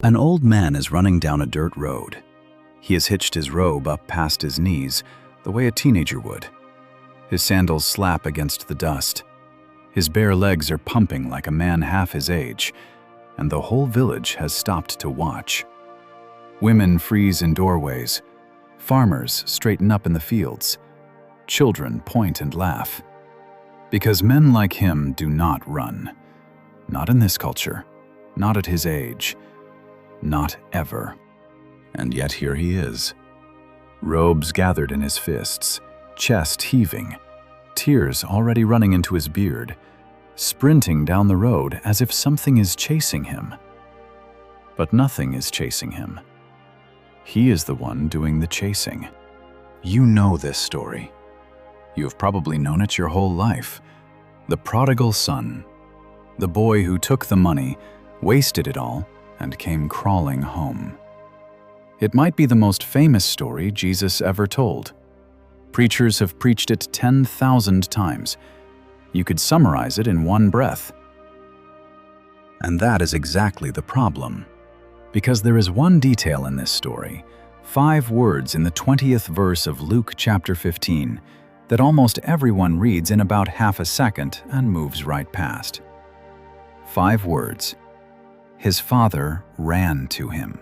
An old man is running down a dirt road. He has hitched his robe up past his knees, the way a teenager would. His sandals slap against the dust. His bare legs are pumping like a man half his age, and the whole village has stopped to watch. Women freeze in doorways. Farmers straighten up in the fields. Children point and laugh. Because men like him do not run. Not in this culture. Not at his age. Not ever. And yet here he is. Robes gathered in his fists, chest heaving, tears already running into his beard, sprinting down the road as if something is chasing him. But nothing is chasing him. He is the one doing the chasing. You know this story. You have probably known it your whole life. The prodigal son. The boy who took the money, wasted it all, and came crawling home. It might be the most famous story Jesus ever told. Preachers have preached it 10,000 times. You could summarize it in one breath. And that is exactly the problem. Because there is one detail in this story, 5 words in the 20th verse of Luke chapter 15, that almost everyone reads in about half a second and moves right past. 5 words. His father ran to him.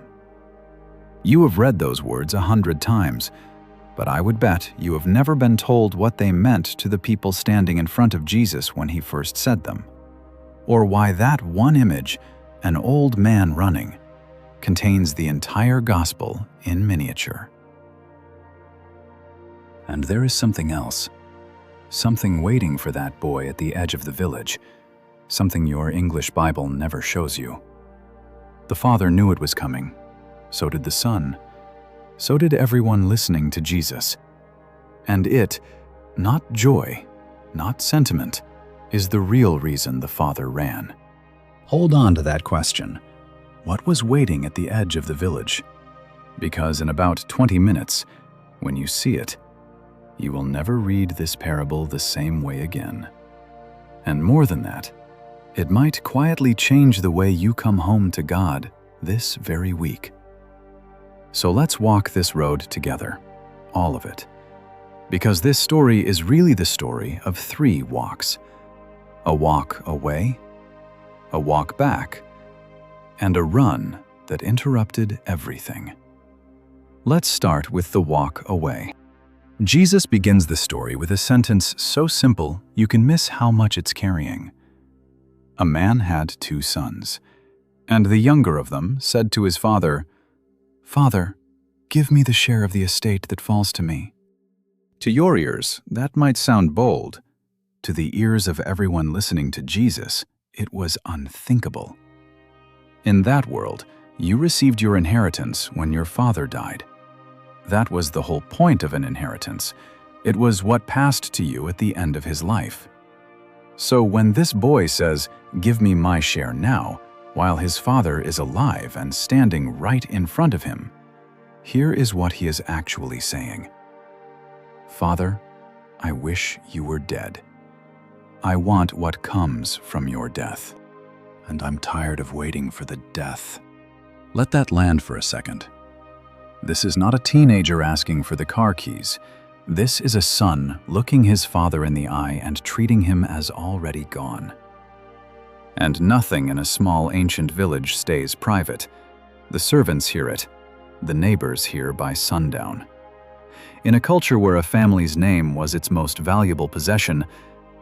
You have read those words 100 times, but I would bet you have never been told what they meant to the people standing in front of Jesus when he first said them, or why that one image, an old man running, contains the entire gospel in miniature. And there is something else, something waiting for that boy at the edge of the village, something your English Bible never shows you. The father knew it was coming. So did the son. So did everyone listening to Jesus. And it, not joy, not sentiment, is the real reason the father ran. Hold on to that question. What was waiting at the edge of the village? Because in about 20 minutes, when you see it, you will never read this parable the same way again. And more than that, it might quietly change the way you come home to God this very week. So let's walk this road together, all of it. Because this story is really the story of 3 walks. A walk away, a walk back, and a run that interrupted everything. Let's start with the walk away. Jesus begins the story with a sentence so simple you can miss how much it's carrying. A man had 2 sons, and the younger of them said to his father, "Father, give me the share of the estate that falls to me." To your ears, that might sound bold. To the ears of everyone listening to Jesus, it was unthinkable. In that world, you received your inheritance when your father died. That was the whole point of an inheritance. It was what passed to you at the end of his life. So when this boy says, "Give me my share now," while his father is alive and standing right in front of him, here is what he is actually saying. "Father, I wish you were dead. I want what comes from your death, and I'm tired of waiting for the death." Let that land for a second. This is not a teenager asking for the car keys. This is a son looking his father in the eye and treating him as already gone. And nothing in a small ancient village stays private. The servants hear it. The neighbors hear by sundown. In a culture where a family's name was its most valuable possession,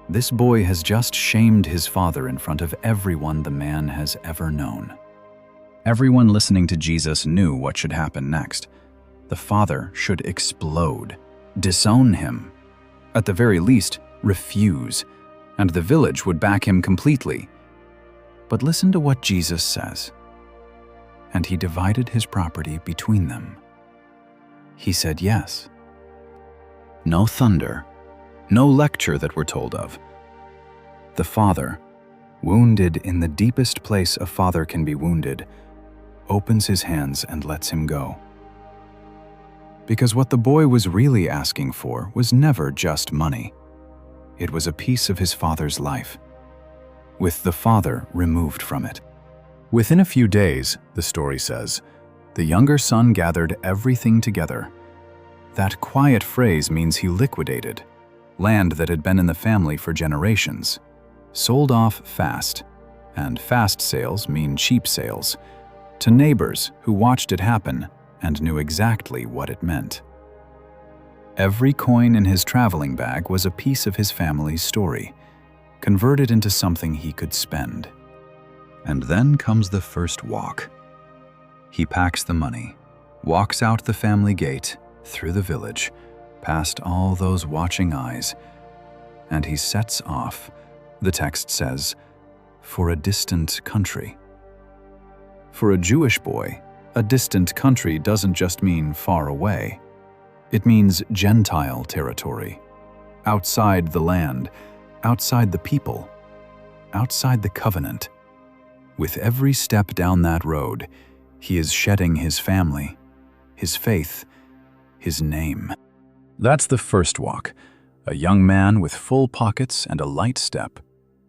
this boy has just shamed his father in front of everyone the man has ever known. Everyone listening to Jesus knew what should happen next. The father should explode, disown him, at the very least, refuse, and the village would back him completely. But listen to what Jesus says. And he divided his property between them. He said yes. No thunder, no lecture that we're told of. The father, wounded in the deepest place a father can be wounded, opens his hands and lets him go. Because what the boy was really asking for was never just money. It was a piece of his father's life, with the father removed from it. Within a few days, the story says, the younger son gathered everything together. That quiet phrase means he liquidated land that had been in the family for generations, sold off fast, and fast sales mean cheap sales, to neighbors who watched it happen and knew exactly what it meant. Every coin in his traveling bag was a piece of his family's story, converted into something he could spend. And then comes the first walk. He packs the money, walks out the family gate, through the village, past all those watching eyes, and he sets off, the text says, for a distant country. For a Jewish boy, a distant country doesn't just mean far away. It means Gentile territory, outside the land, outside the people, outside the covenant. With every step down that road, he is shedding his family, his faith, his name. That's the first walk, a young man with full pockets and a light step,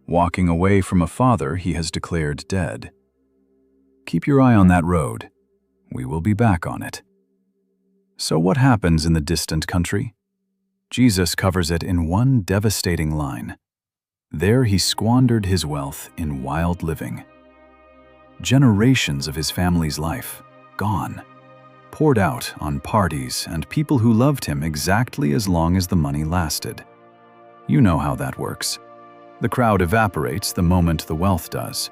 walking away from a father he has declared dead. Keep your eye on that road. We will be back on it. So what happens in the distant country? Jesus covers it in one devastating line. There he squandered his wealth in wild living. Generations of his family's life, gone, poured out on parties and people who loved him exactly as long as the money lasted. You know how that works. The crowd evaporates the moment the wealth does.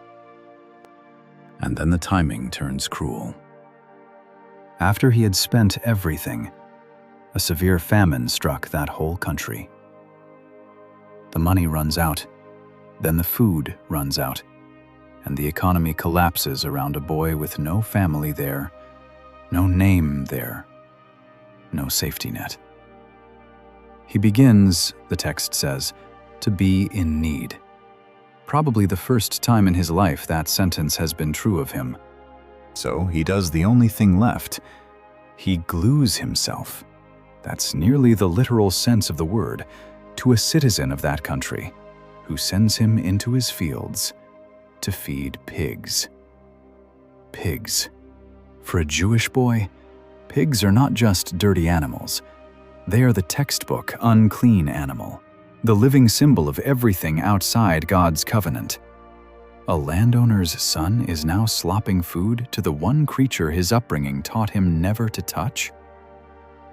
And then the timing turns cruel. After he had spent everything, a severe famine struck that whole country. The money runs out, then the food runs out, and the economy collapses around a boy with no family there, no name there, no safety net. He begins, the text says, to be in need. Probably the first time in his life that sentence has been true of him. So he does the only thing left. He glues himself, that's nearly the literal sense of the word, to a citizen of that country, who sends him into his fields to feed pigs. Pigs. For a Jewish boy, pigs are not just dirty animals. They are the textbook unclean animal, the living symbol of everything outside God's covenant. A landowner's son is now slopping food to the one creature his upbringing taught him never to touch?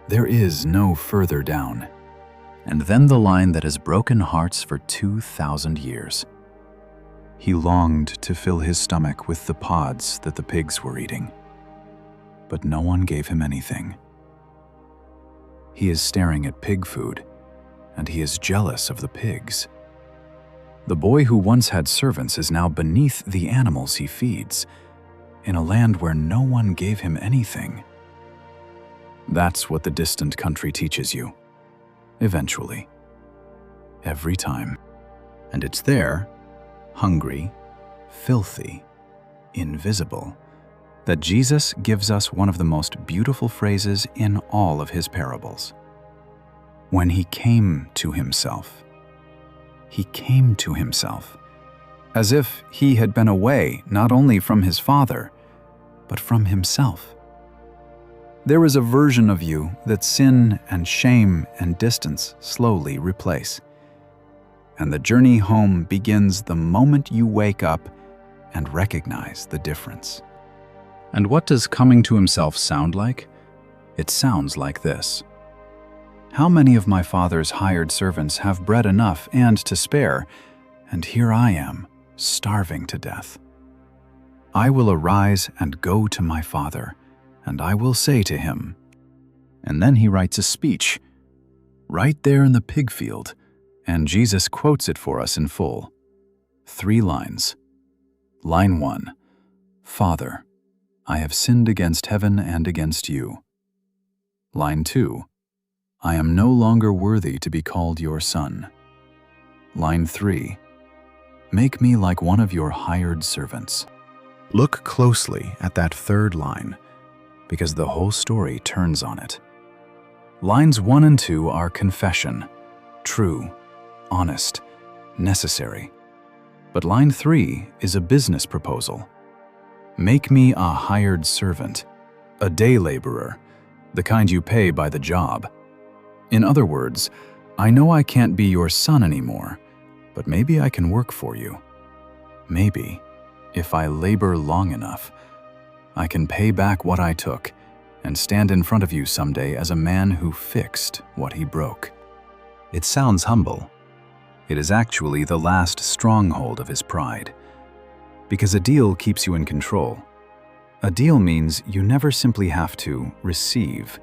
There is no further down. And then the line that has broken hearts for 2,000 years. He longed to fill his stomach with the pods that the pigs were eating, but no one gave him anything. He is staring at pig food, and he is jealous of the pigs. The boy who once had servants is now beneath the animals he feeds, in a land where no one gave him anything. That's what the distant country teaches you, eventually, every time. And it's there, hungry, filthy, invisible, that Jesus gives us one of the most beautiful phrases in all of his parables. When he came to himself. He came to himself, as if he had been away not only from his Father, but from himself. There is a version of you that sin and shame and distance slowly replace. And the journey home begins the moment you wake up and recognize the difference. And what does coming to himself sound like? It sounds like this. How many of my father's hired servants have bread enough and to spare, and here I am, starving to death? I will arise and go to my father, and I will say to him. And then he writes a speech, right there in the pig field, and Jesus quotes it for us in full. 3 lines. Line 1, Father, I have sinned against heaven and against you. Line 2, I am no longer worthy to be called your son. Line 3, make me like one of your hired servants. Look closely at that 3rd line, because the whole story turns on it. Lines 1 and 2 are confession, true, honest, necessary. But line 3 is a business proposal. Make me a hired servant, a day laborer, the kind you pay by the job. In other words, I know I can't be your son anymore, but maybe I can work for you. Maybe, if I labor long enough, I can pay back what I took and stand in front of you someday as a man who fixed what he broke. It sounds humble. It is actually the last stronghold of his pride. Because a deal keeps you in control. A deal means you never simply have to receive.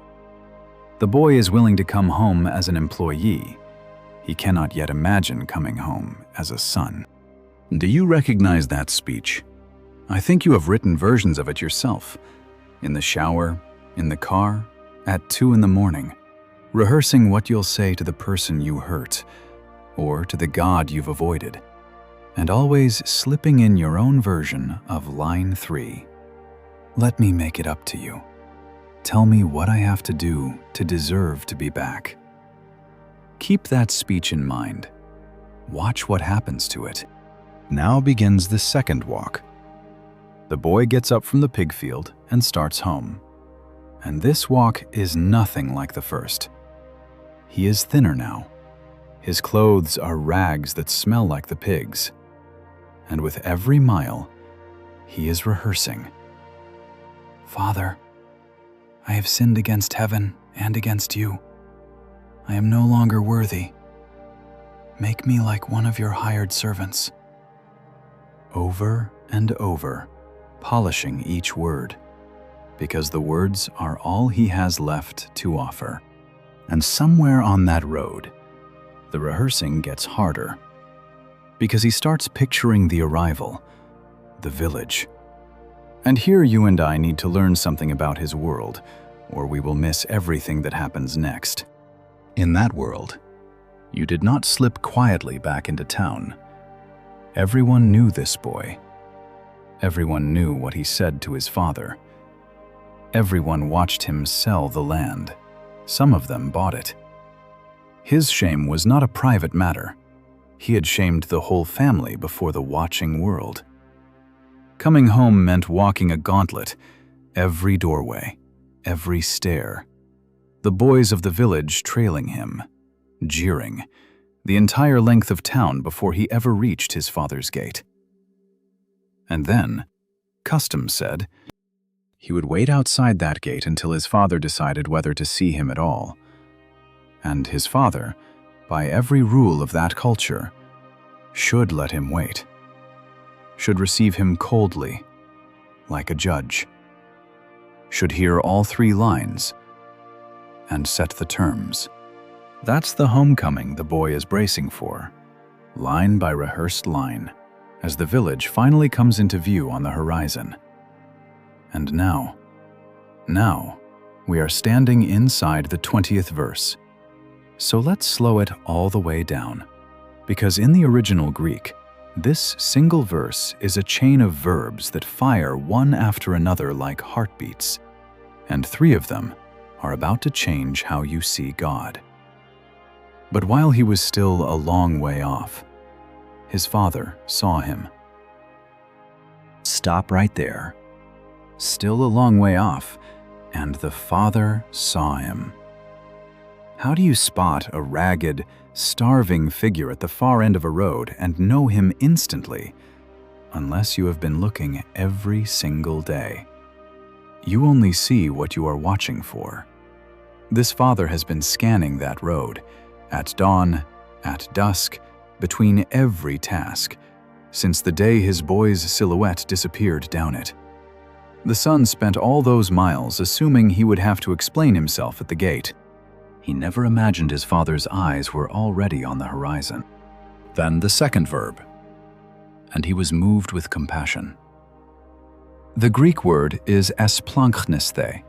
The boy is willing to come home as an employee. He cannot yet imagine coming home as a son. Do you recognize that speech? I think you have written versions of it yourself. In the shower, in the car, at 2 in the morning, rehearsing what you'll say to the person you hurt, or to the God you've avoided, and always slipping in your own version of line 3. Let me make it up to you. Tell me what I have to do to deserve to be back. Keep that speech in mind. Watch what happens to it. Now begins the second walk. The boy gets up from the pig field and starts home. And this walk is nothing like the first. He is thinner now. His clothes are rags that smell like the pigs. And with every mile, he is rehearsing. Father, I have sinned against heaven and against you. I am no longer worthy. Make me like one of your hired servants. Over and over, polishing each word, because the words are all he has left to offer. And somewhere on that road, the rehearsing gets harder, because he starts picturing the arrival, the village. And here you and I need to learn something about his world, or we will miss everything that happens next. In that world, you did not slip quietly back into town. Everyone knew this boy. Everyone knew what he said to his father. Everyone watched him sell the land. Some of them bought it. His shame was not a private matter. He had shamed the whole family before the watching world. Coming home meant walking a gauntlet, every doorway, every stair. The boys of the village trailing him, jeering, the entire length of town before he ever reached his father's gate. And then, custom said, he would wait outside that gate until his father decided whether to see him at all. And his father, by every rule of that culture, should let him wait, should receive him coldly, like a judge, should hear all 3 lines, and set the terms. That's the homecoming the boy is bracing for, line by rehearsed line, as the village finally comes into view on the horizon. And now, we are standing inside the 20th verse. So let's slow it all the way down, because in the original Greek, this single verse is a chain of verbs that fire one after another like heartbeats, and 3 of them are about to change how you see God. But while he was still a long way off, his father saw him. Stop right there. Still a long way off, and the father saw him. How do you spot a ragged, starving figure at the far end of a road and know him instantly, unless you have been looking every single day? You only see what you are watching for. This father has been scanning that road, at dawn, at dusk, between every task, since the day his boy's silhouette disappeared down it. The son spent all those miles assuming he would have to explain himself at the gate. He never imagined his father's eyes were already on the horizon. Then the second verb, and he was moved with compassion. The Greek word is esplanchtnisthe,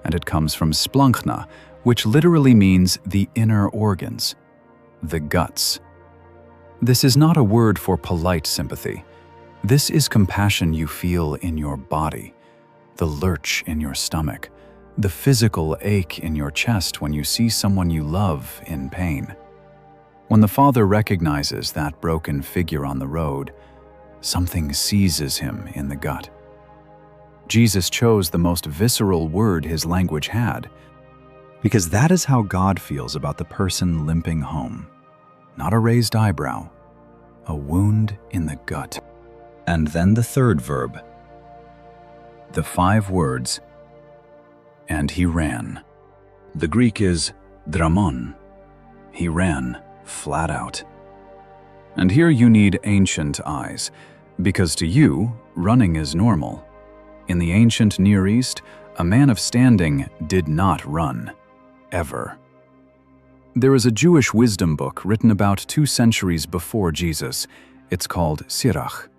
and it comes from splanchna, which literally means the inner organs, the guts. This is not a word for polite sympathy. This is compassion you feel in your body, the lurch in your stomach, the physical ache in your chest when you see someone you love in pain. When the father recognizes that broken figure on the road, something seizes him in the gut. Jesus chose the most visceral word his language had, because that is how God feels about the person limping home. Not a raised eyebrow, a wound in the gut. And then the third verb, the 5 words, and he ran. The Greek is dramon. He ran flat out. And here you need ancient eyes, because to you, running is normal. In the ancient Near East, a man of standing did not run, ever. There is a Jewish wisdom book written about 2 centuries before Jesus. It's called Sirach,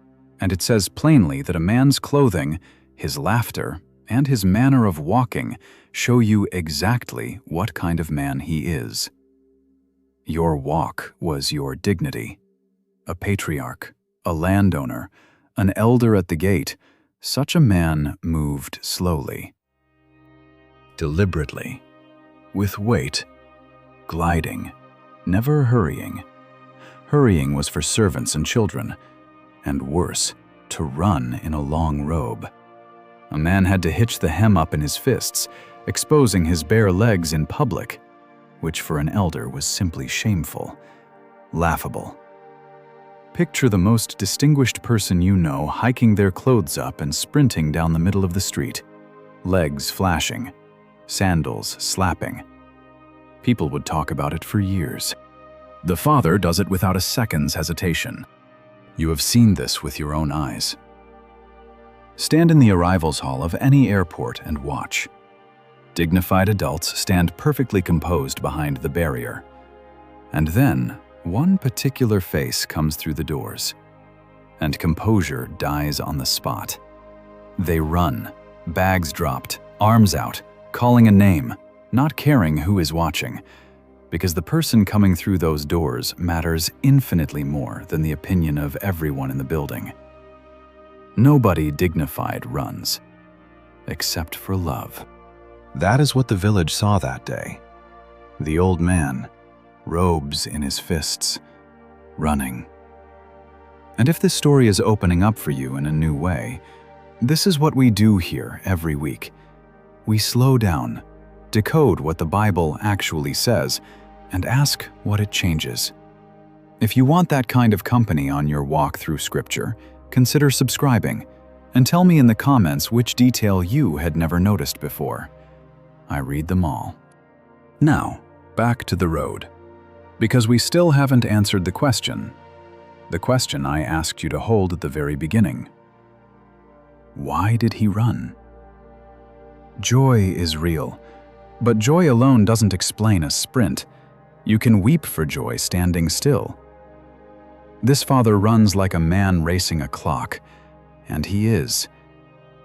and it says plainly that a man's clothing, his laughter, and his manner of walking show you exactly what kind of man he is. Your walk was your dignity. A patriarch, a landowner, an elder at the gate, such a man moved slowly, deliberately, with weight, gliding, never hurrying. Hurrying was for servants and children, and worse, to run in a long robe. A man had to hitch the hem up in his fists, exposing his bare legs in public, which for an elder was simply shameful, laughable. Picture the most distinguished person you know hiking their clothes up and sprinting down the middle of the street, legs flashing, sandals slapping. People would talk about it for years. The father does it without a second's hesitation. You have seen this with your own eyes. Stand in the arrivals hall of any airport and watch. Dignified adults stand perfectly composed behind the barrier. And then, one particular face comes through the doors, and composure dies on the spot. They run, bags dropped, arms out, calling a name, not caring who is watching, because the person coming through those doors matters infinitely more than the opinion of everyone in the building. Nobody dignified runs, except for love. That is what the village saw that day. The old man, robes in his fists, running. And if this story is opening up for you in a new way, this is what we do here every week. We slow down, decode what the Bible actually says, and ask what it changes. If you want that kind of company on your walk through Scripture, consider subscribing, and tell me in the comments which detail you had never noticed before. I read them all. Now, back to the road. Because we still haven't answered the question I asked you to hold at the very beginning. Why did he run? Joy is real, but joy alone doesn't explain a sprint. You can weep for joy standing still. This father runs like a man racing a clock, and he is,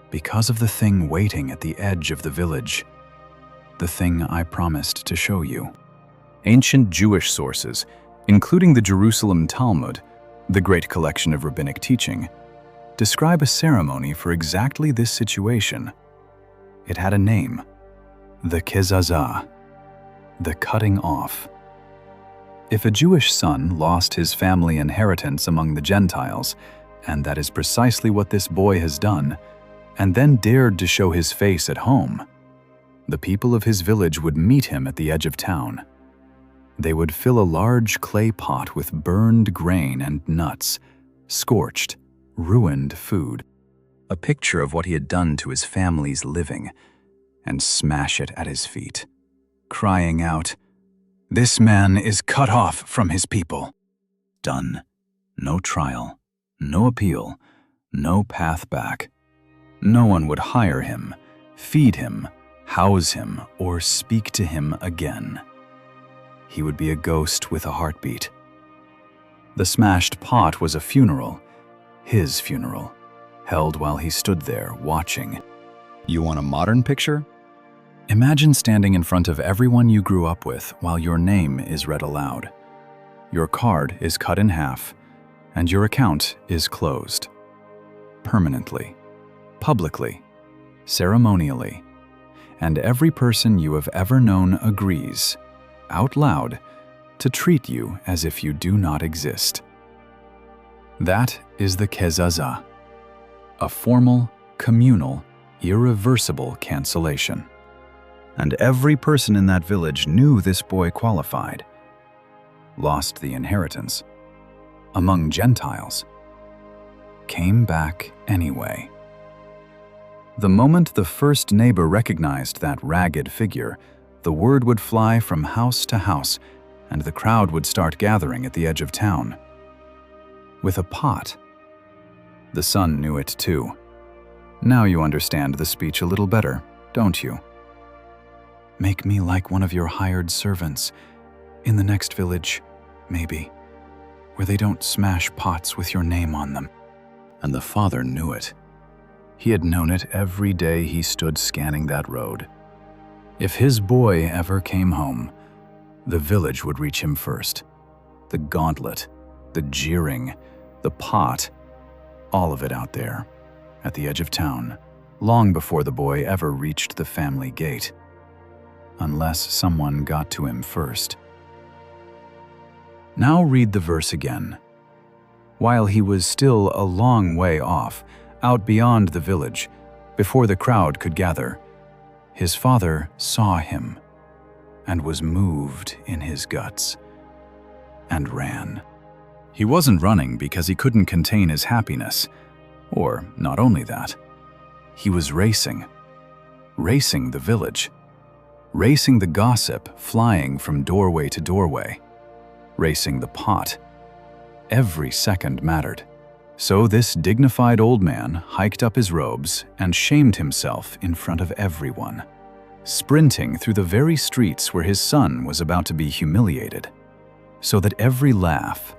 because of the thing waiting at the edge of the village, the thing I promised to show you. Ancient Jewish sources, including the Jerusalem Talmud, the great collection of rabbinic teaching, describe a ceremony for exactly this situation. It had a name, the kezazah, the cutting off. If a Jewish son lost his family inheritance among the Gentiles, and that is precisely what this boy has done, and then dared to show his face at home, the people of his village would meet him at the edge of town. They would fill a large clay pot with burned grain and nuts, scorched, ruined food, a picture of what he had done to his family's living, and smash it at his feet, crying out, "This man is cut off from his people." Done. No trial, no appeal, no path back. No one would hire him, feed him, house him, or speak to him again. He would be a ghost with a heartbeat. The smashed pot was a funeral, his funeral, held while he stood there watching. You want a modern picture? Imagine standing in front of everyone you grew up with while your name is read aloud. Your card is cut in half, and your account is closed. Permanently, publicly, ceremonially, and every person you have ever known agrees, out loud, to treat you as if you do not exist. That is the kezazah, a formal, communal, irreversible cancellation. And every person in that village knew this boy qualified. Lost the inheritance. Among Gentiles. Came back anyway. The moment the first neighbor recognized that ragged figure, the word would fly from house to house, and the crowd would start gathering at the edge of town. With a pot. The son knew it too. Now you understand the speech a little better, don't you? Make me like one of your hired servants, in the next village, maybe, where they don't smash pots with your name on them. And the father knew it. He had known it every day he stood scanning that road. If his boy ever came home, the village would reach him first. The gauntlet, the jeering, the pot, all of it out there, at the edge of town, long before the boy ever reached the family gate. Unless someone got to him first. Now read the verse again. While he was still a long way off, out beyond the village, before the crowd could gather, his father saw him and was moved in his guts and ran. He wasn't running because he couldn't contain his happiness, or not only that, he was racing the village, racing the gossip flying from doorway to doorway, racing the pot. Every second mattered. So this dignified old man hiked up his robes and shamed himself in front of everyone, sprinting through the very streets where his son was about to be humiliated, so that every laugh,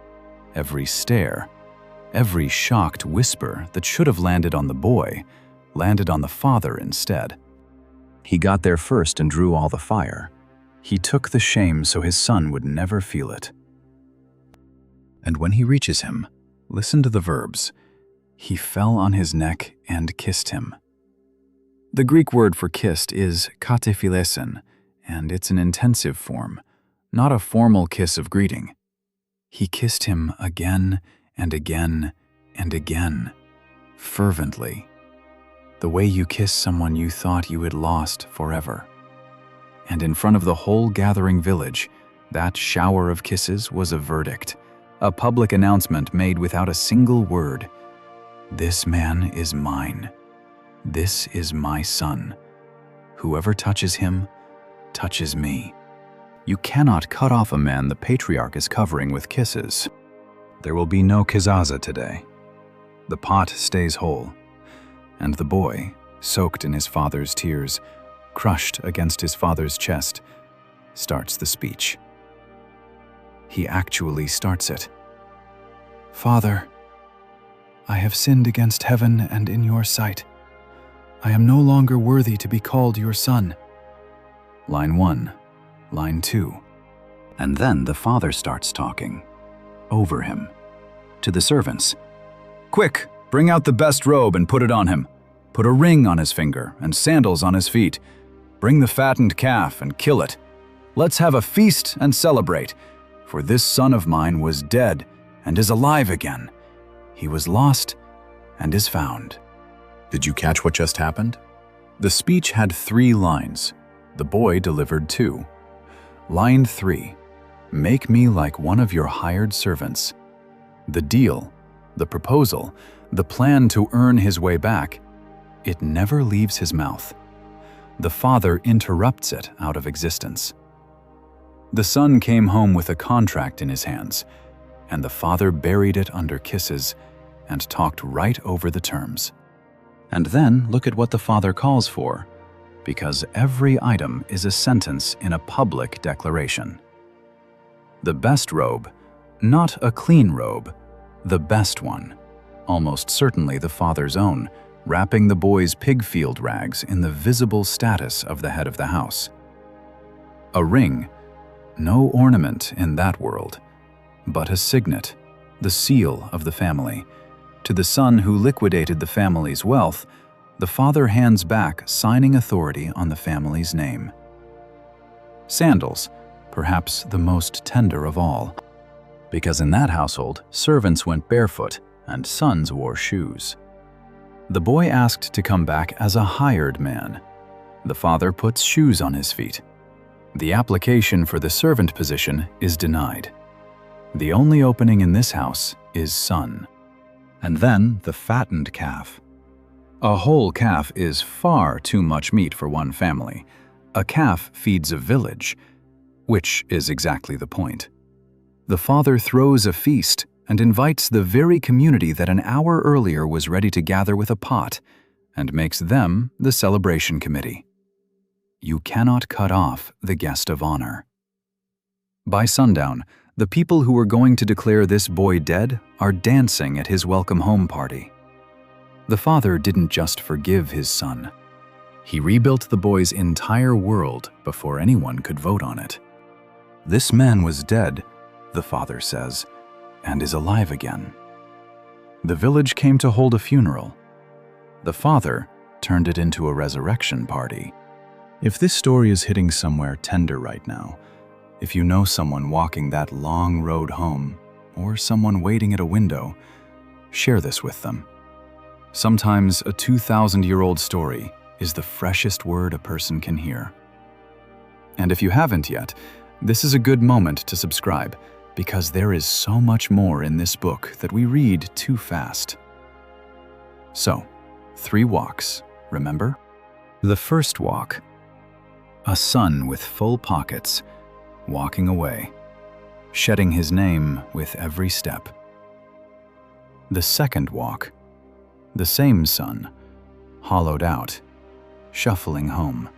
every stare, every shocked whisper that should have landed on the boy landed on the father instead. He got there first and drew all the fire. He took the shame so his son would never feel it. And when he reaches him, listen to the verbs. He fell on his neck and kissed him. The Greek word for kissed is katephilesin, and it's an intensive form, not a formal kiss of greeting. He kissed him again and again and again, fervently, the way you kiss someone you thought you had lost forever. And in front of the whole gathering village, that shower of kisses was a verdict, a public announcement made without a single word. This man is mine. This is my son. Whoever touches him, touches me. You cannot cut off a man the patriarch is covering with kisses. There will be no kezazah today. The pot stays whole, and the boy, soaked in his father's tears, crushed against his father's chest, starts the speech. He actually starts it. Father, I have sinned against heaven and in your sight. I am no longer worthy to be called your son. Line 1, line 2. And then the father starts talking. Over him. To the servants. Quick, bring out the best robe and put it on him. Put a ring on his finger and sandals on his feet. Bring the fattened calf and kill it. Let's have a feast and celebrate. For this son of mine was dead and is alive again. He was lost and is found. Did you catch what just happened? The speech had 3 lines. The boy delivered 2. Line 3. Make me like one of your hired servants. The deal, the proposal, the plan to earn his way back, it never leaves his mouth. The father interrupts it out of existence. The son came home with a contract in his hands, and the father buried it under kisses and talked right over the terms. And then look at what the father calls for, because every item is a sentence in a public declaration. The best robe, not a clean robe, the best one, almost certainly the father's own, wrapping the boy's pig-field rags in the visible status of the head of the house. A ring, no ornament in that world, but a signet, the seal of the family. To the son who liquidated the family's wealth, the father hands back signing authority on the family's name. Sandals, perhaps the most tender of all, because in that household, servants went barefoot and sons wore shoes. The boy asked to come back as a hired man. The father puts shoes on his feet. The application for the servant position is denied. The only opening in this house is son. And then the fattened calf. A whole calf is far too much meat for one family. A calf feeds a village, which is exactly the point. The father throws a feast and invites the very community that an hour earlier was ready to gather with a pot, and makes them the celebration committee. You cannot cut off the guest of honor. By sundown, the people who were going to declare this boy dead are dancing at his welcome home party. The father didn't just forgive his son. He rebuilt the boy's entire world before anyone could vote on it. This man was dead, the father says, and is alive again. The village came to hold a funeral. The father turned it into a resurrection party. If this story is hitting somewhere tender right now, if you know someone walking that long road home, or someone waiting at a window, share this with them. Sometimes a 2,000-year-old story is the freshest word a person can hear. And if you haven't yet, this is a good moment to subscribe, because there is so much more in this book that we read too fast. So, 3 walks, remember? The first walk. A son with full pockets, walking away, shedding his name with every step. The second walk. The same son, hollowed out, shuffling home,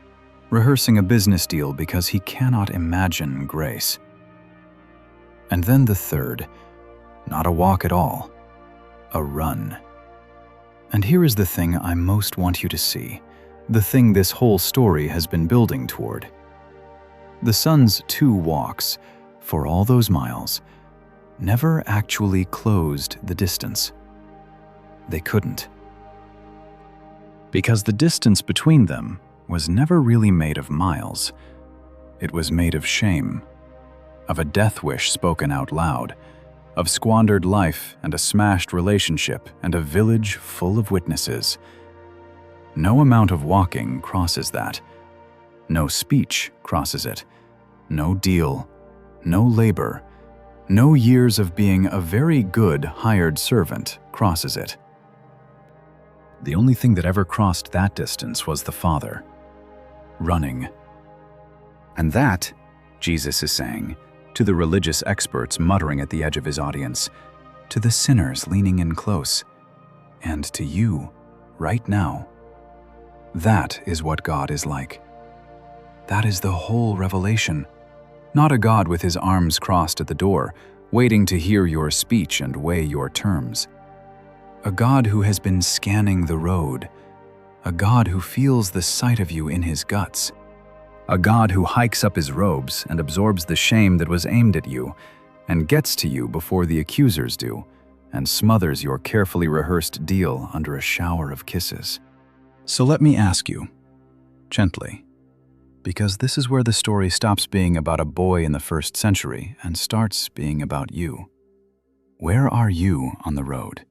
rehearsing a business deal because he cannot imagine grace. And then the third, not a walk at all, a run. And here is the thing I most want you to see, the thing this whole story has been building toward. The son's 2 walks, for all those miles, never actually closed the distance. They couldn't. Because the distance between them was never really made of miles. It was made of shame, of a death wish spoken out loud, of squandered life and a smashed relationship and a village full of witnesses. No amount of walking crosses that. No speech crosses it. No deal, no labor, no years of being a very good hired servant crosses it. The only thing that ever crossed that distance was the Father, running. And that, Jesus is saying, to the religious experts muttering at the edge of his audience, to the sinners leaning in close, and to you, right now. That is what God is like. That is the whole revelation. Not a God with his arms crossed at the door, waiting to hear your speech and weigh your terms. A God who has been scanning the road. A God who feels the sight of you in his guts. A God who hikes up his robes and absorbs the shame that was aimed at you, and gets to you before the accusers do, and smothers your carefully rehearsed deal under a shower of kisses. So let me ask you, gently, because this is where the story stops being about a boy in the 1st century and starts being about you. Where are you on the road?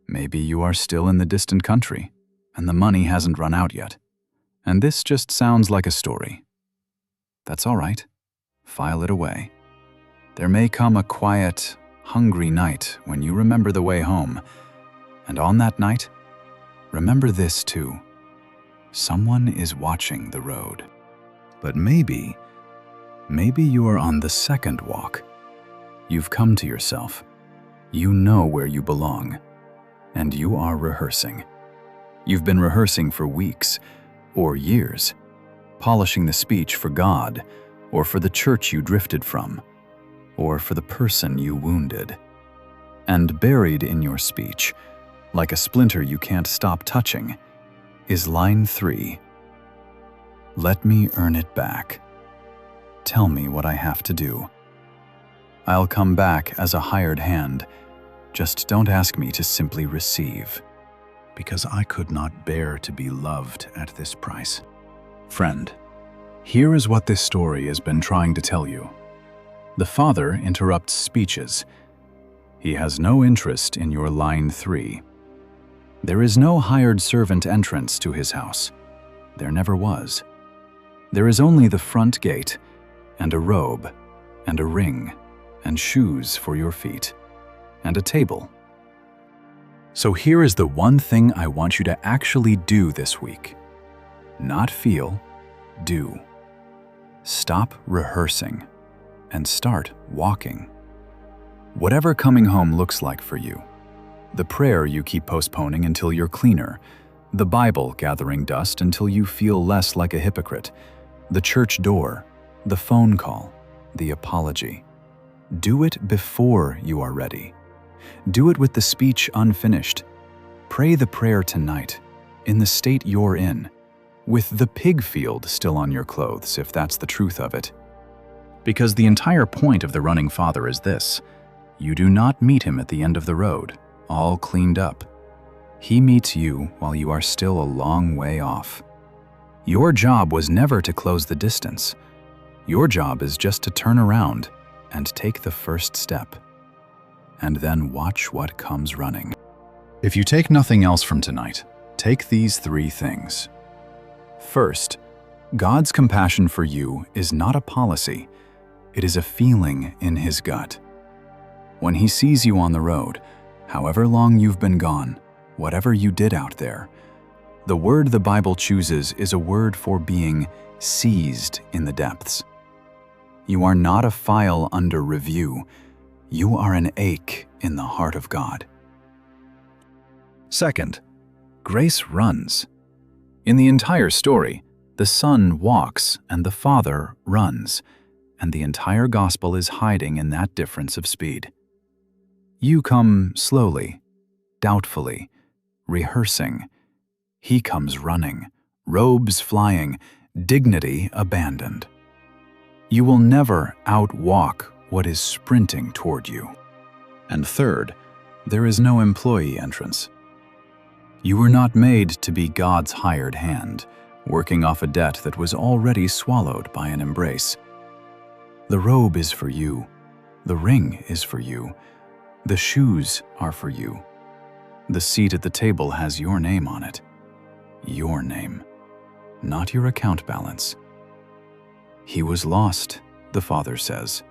Maybe you are still in the distant country, and the money hasn't run out yet. And this just sounds like a story. That's all right. File it away. There may come a quiet, hungry night when you remember the way home. And on that night, remember this too. Someone is watching the road. But maybe you are on the 2nd walk. You've come to yourself. You know where you belong. And you are rehearsing. You've been rehearsing for weeks or years, polishing the speech for God, or for the church you drifted from, or for the person you wounded. And buried in your speech, like a splinter you can't stop touching, is line 3. Let me earn it back. Tell me what I have to do. I'll come back as a hired hand. Just don't ask me to simply receive, because I could not bear to be loved at this price. Friend, here is what this story has been trying to tell you. The Father interrupts speeches. He has no interest in your line 3. There is no hired servant entrance to his house. There never was. There is only the front gate, and a robe, and a ring, and shoes for your feet, and a table. So here is the one thing I want you to actually do this week. Not feel, do. Stop rehearsing and start walking. Whatever coming home looks like for you, the prayer you keep postponing until you're cleaner, the Bible gathering dust until you feel less like a hypocrite, the church door, the phone call, the apology. Do it before you are ready. Do it with the speech unfinished. Pray the prayer tonight, in the state you're in, with the pig field still on your clothes, if that's the truth of it. Because the entire point of the running father is this: you do not meet him at the end of the road, all cleaned up. He meets you while you are still a long way off. Your job was never to close the distance. Your job is just to turn around and take the first step, and then watch what comes running. If you take nothing else from tonight, take these 3 things. First, God's compassion for you is not a policy. It is a feeling in His gut. When He sees you on the road, however long you've been gone, whatever you did out there, the word the Bible chooses is a word for being seized in the depths. You are not a file under review. You are an ache in the heart of God. Second, grace runs. In the entire story, the Son walks and the Father runs, and the entire gospel is hiding in that difference of speed. You come slowly, doubtfully, rehearsing. He comes running, robes flying, dignity abandoned. You will never outwalk what is sprinting toward you. And third, there is no employee entrance. You were not made to be God's hired hand, working off a debt that was already swallowed by an embrace. The robe is for you. The ring is for you. The shoes are for you. The seat at the table has your name on it. Your name, not your account balance. He was lost, the Father says,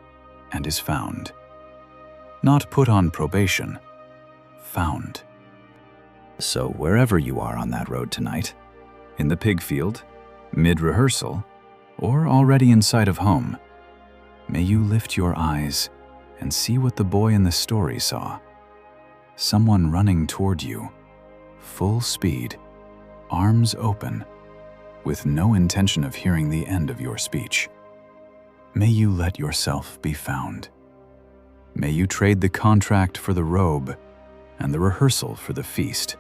and is found. Not put on probation, found. So wherever you are on that road tonight, in the pig field, mid-rehearsal, or already in sight of home, may you lift your eyes and see what the boy in the story saw. Someone running toward you, full speed, arms open, with no intention of hearing the end of your speech. May you let yourself be found. May you trade the contract for the robe and the rehearsal for the feast.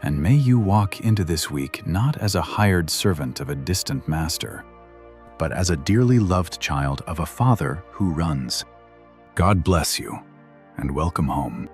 And may you walk into this week not as a hired servant of a distant master, but as a dearly loved child of a Father who runs. God bless you, and welcome home.